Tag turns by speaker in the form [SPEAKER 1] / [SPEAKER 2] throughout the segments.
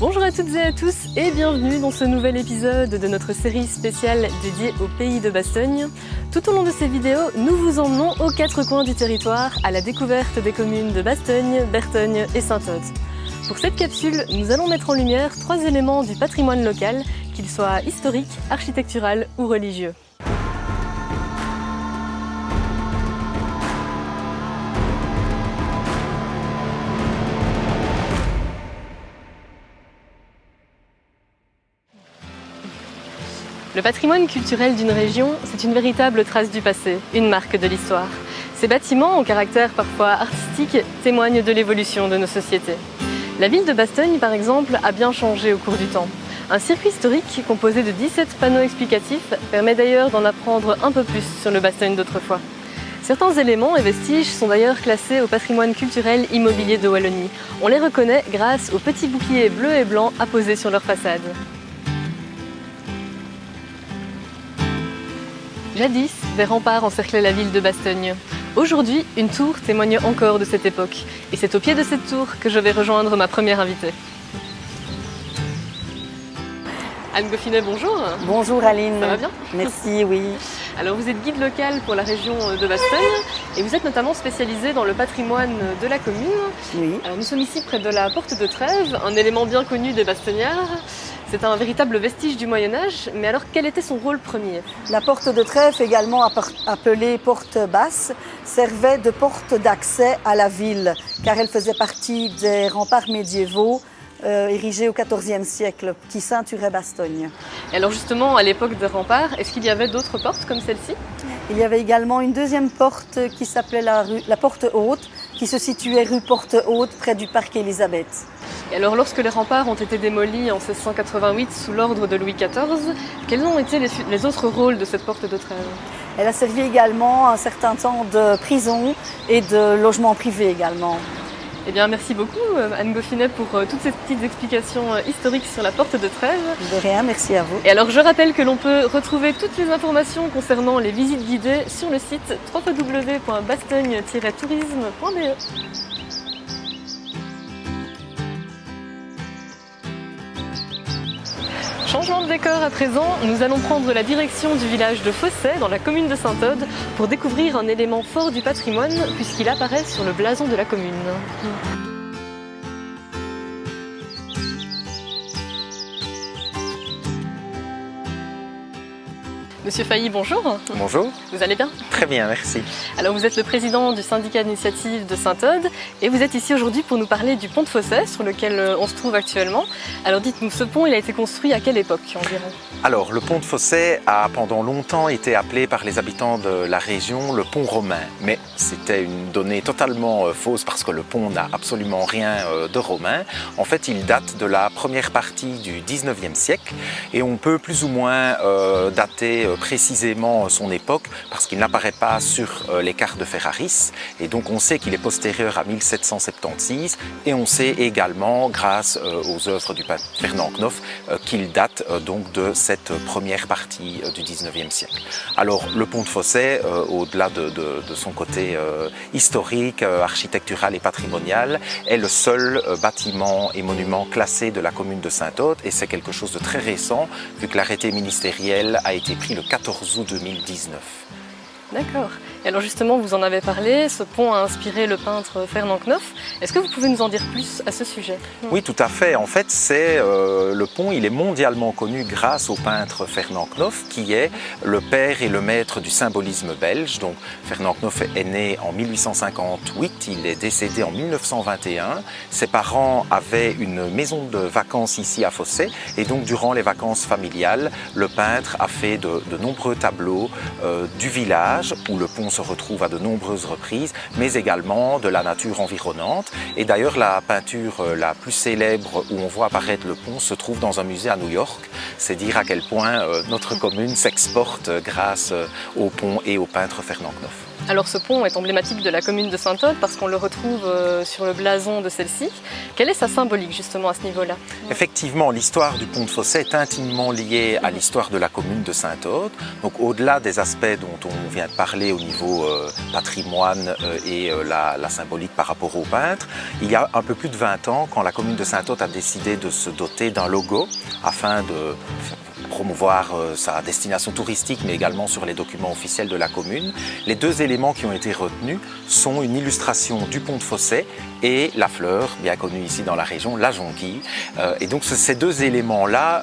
[SPEAKER 1] Bonjour à toutes et à tous et bienvenue dans ce nouvel épisode de notre série spéciale dédiée au pays de Bastogne. Tout au long de ces vidéos, nous vous emmenons aux quatre coins du territoire à la découverte des communes de Bastogne, Bertogne et Saint-Aude. Pour cette capsule, nous allons mettre en lumière 3 éléments du patrimoine local, qu'ils soient historiques, architectural ou religieux. Le patrimoine culturel d'une région, c'est une véritable trace du passé, une marque de l'histoire. Ces bâtiments, au caractère parfois artistique, témoignent de l'évolution de nos sociétés. La ville de Bastogne, par exemple, a bien changé au cours du temps. Un circuit historique composé de 17 panneaux explicatifs permet d'ailleurs d'en apprendre un peu plus sur le Bastogne d'autrefois. Certains éléments et vestiges sont d'ailleurs classés au patrimoine culturel immobilier de Wallonie. On les reconnaît grâce aux petits boucliers bleus et blancs apposés sur leur façade. Jadis, des remparts encerclaient la ville de Bastogne. Aujourd'hui, une tour témoigne encore de cette époque. Et c'est au pied de cette tour que je vais rejoindre ma première invitée. Anne Goffinet, bonjour.
[SPEAKER 2] Bonjour Aline.
[SPEAKER 1] Ça va bien?
[SPEAKER 2] Merci, oui.
[SPEAKER 1] Alors vous êtes guide local pour la région de Bastogne et vous êtes notamment spécialisé dans le patrimoine de la commune.
[SPEAKER 2] Oui.
[SPEAKER 1] Alors, nous sommes ici près de la porte de Trèves, un élément bien connu des Bastognards. C'est un véritable vestige du Moyen-Âge, mais alors quel était son rôle premier?
[SPEAKER 2] La porte de Trèves, également appelée porte basse, servait de porte d'accès à la ville, car elle faisait partie des remparts médiévaux érigés au XIVe siècle, qui ceinturaient Bastogne.
[SPEAKER 1] Et alors justement, à l'époque des remparts, est-ce qu'il y avait d'autres portes comme celle-ci?
[SPEAKER 2] Il y avait également une deuxième porte qui s'appelait la porte haute, qui se situait rue Porte Haute, près du parc Élisabeth.
[SPEAKER 1] Et alors lorsque les remparts ont été démolis en 1688 sous l'ordre de Louis XIV, quels ont été les autres rôles de cette porte de Trèves?
[SPEAKER 2] Elle a servi également un certain temps de prison et de logement privé également.
[SPEAKER 1] Eh bien, merci beaucoup Anne Goffinet pour toutes ces petites explications historiques sur la porte de Trèves.
[SPEAKER 2] De rien, merci à vous.
[SPEAKER 1] Et alors, je rappelle que l'on peut retrouver toutes les informations concernant les visites guidées sur le site www.bastogne-tourisme.be. Changement de décor à présent, nous allons prendre la direction du village de Fosset dans la commune de Saint-Aude pour découvrir un élément fort du patrimoine puisqu'il apparaît sur le blason de la commune. Monsieur Failly, bonjour.
[SPEAKER 3] Bonjour.
[SPEAKER 1] Vous allez bien?
[SPEAKER 3] Très bien, merci.
[SPEAKER 1] Alors vous êtes le président du syndicat d'initiative de Saint-Aude et vous êtes ici aujourd'hui pour nous parler du pont de Fosset sur lequel on se trouve actuellement. Alors dites-nous, ce pont il a été construit à quelle époque environ?
[SPEAKER 3] Alors le pont de Fosset a pendant longtemps été appelé par les habitants de la région le pont romain. Mais c'était une donnée totalement fausse parce que le pont n'a absolument rien de romain. En fait il date de la première partie du 19e siècle et on peut plus ou moins dater précisément son époque parce qu'il n'apparaît pas sur les cartes de Ferraris et donc on sait qu'il est postérieur à 1776 et on sait également grâce aux œuvres du peintre Fernand Knoff qu'il date donc de cette première partie du 19e siècle. Alors le pont de Fosset, au-delà de son côté historique, architectural et patrimonial, est le seul bâtiment et monument classé de la commune de Saint-Aude et c'est quelque chose de très récent vu que l'arrêté ministériel a été pris le 14 août 2019.
[SPEAKER 1] D'accord. Et alors justement, vous en avez parlé, ce pont a inspiré le peintre Fernand Knoff. Est-ce que vous pouvez nous en dire plus à ce sujet?
[SPEAKER 3] Oui, tout à fait. En fait, le pont, il est mondialement connu grâce au peintre Fernand Knoff, qui est le père et le maître du symbolisme belge. Donc, Fernand Knoff est né en 1858, il est décédé en 1921. Ses parents avaient une maison de vacances ici à Fosset, et donc durant les vacances familiales, le peintre a fait de nombreux tableaux du village, où le pont se retrouve à de nombreuses reprises, mais également de la nature environnante. Et d'ailleurs, la peinture la plus célèbre où on voit apparaître le pont se trouve dans un musée à New York. C'est dire à quel point notre commune s'exporte grâce au pont et au peintre Fernand Knoff.
[SPEAKER 1] Alors ce pont est emblématique de la commune de Saint-Aude parce qu'on le retrouve sur le blason de celle-ci. Quelle est sa symbolique justement à ce niveau-là?
[SPEAKER 3] Effectivement, l'histoire du pont de Fossé est intimement liée à l'histoire de la commune de Saint-Aude. Donc au-delà des aspects dont on vient de parler au niveau patrimoine et la symbolique par rapport aux peintres, il y a un peu plus de 20 ans, quand la commune de Saint-Aude a décidé de se doter d'un logo afin de promouvoir sa destination touristique, mais également sur les documents officiels de la commune. Les deux éléments qui ont été retenus sont une illustration du pont de Fossé et la fleur, bien connue ici dans la région, la jonquille. Et donc ces deux éléments-là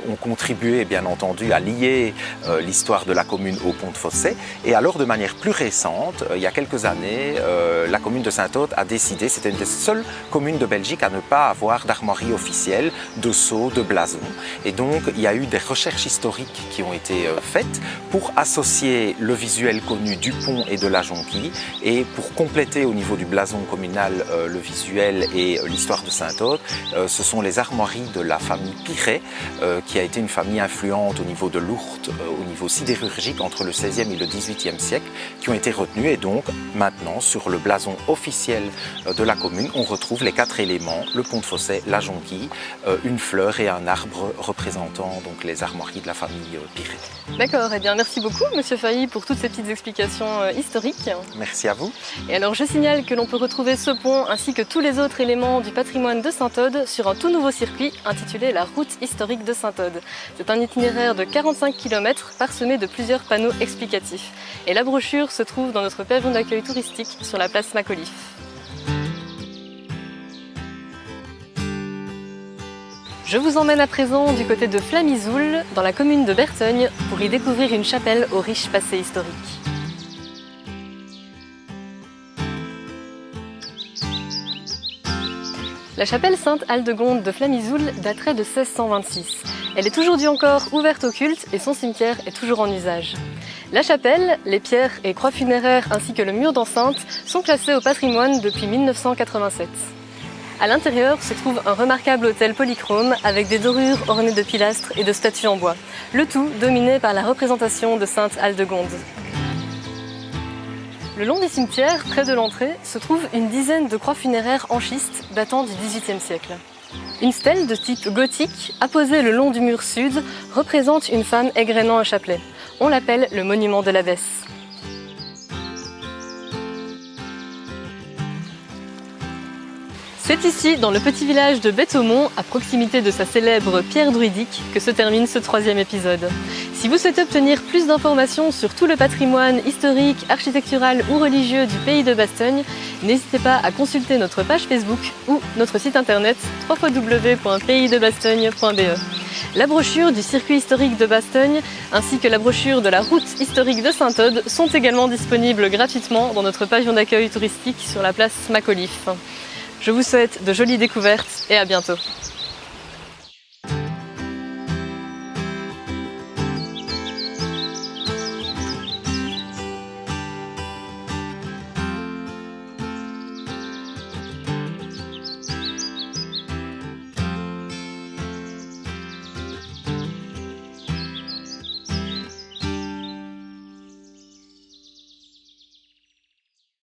[SPEAKER 3] ont contribué, bien entendu, à lier l'histoire de la commune au pont de Fossé. Et alors, de manière plus récente, il y a quelques années, la commune de Saint-Aude a décidé, c'était une des seules communes de Belgique à ne pas avoir d'armoirie officielle, de sceau, de blason. Et donc, il y a eu des recherches historiques qui ont été faites pour associer le visuel connu du pont et de la jonquille et pour compléter au niveau du blason communal le visuel et l'histoire de Saint-Aude. Ce sont les armoiries de la famille Piret qui a été une famille influente au niveau de l'Ourthe, au niveau sidérurgique entre le XVIe et le XVIIIe siècle qui ont été retenues et donc maintenant sur le blason officiel de la commune on retrouve les 4 éléments, le pont de Fossé, la jonquille, une fleur et un arbre représentant donc les armoiries de la famille Piret.
[SPEAKER 1] D'accord, eh bien merci beaucoup Monsieur Failly pour toutes ces petites explications historiques.
[SPEAKER 3] Merci à vous.
[SPEAKER 1] Et alors je signale que l'on peut retrouver ce pont ainsi que tous les autres éléments du patrimoine de Saint-Aude sur un tout nouveau circuit intitulé la route historique de Saint-Aude. C'est un itinéraire de 45 km parsemé de plusieurs panneaux explicatifs. Et la brochure se trouve dans notre pavillon d'accueil touristique sur la place Macauliffe. Je vous emmène à présent du côté de Flamizoul, dans la commune de Bertogne, pour y découvrir une chapelle au riche passé historique. La chapelle Sainte-Aldegonde de Flamizoul daterait de 1626. Elle est aujourd'hui encore ouverte au culte et son cimetière est toujours en usage. La chapelle, les pierres et croix funéraires ainsi que le mur d'enceinte sont classés au patrimoine depuis 1987. À l'intérieur se trouve un remarquable hôtel polychrome avec des dorures ornées de pilastres et de statues en bois, le tout dominé par la représentation de Sainte Aldegonde. Le long des cimetières, près de l'entrée, se trouve une dizaine de croix funéraires en schiste datant du XVIIIe siècle. Une stèle de type gothique, apposée le long du mur sud, représente une femme égrénant un chapelet. On l'appelle le monument de l'abbesse. C'est ici, dans le petit village de Bêtomont, à proximité de sa célèbre pierre druidique, que se termine ce 3e épisode. Si vous souhaitez obtenir plus d'informations sur tout le patrimoine historique, architectural ou religieux du pays de Bastogne, n'hésitez pas à consulter notre page Facebook ou notre site internet www.paysdebastogne.be. La brochure du circuit historique de Bastogne ainsi que la brochure de la route historique de Saint-Aude sont également disponibles gratuitement dans notre pavillon d'accueil touristique sur la place Macauliffe. Je vous souhaite de jolies découvertes et à bientôt.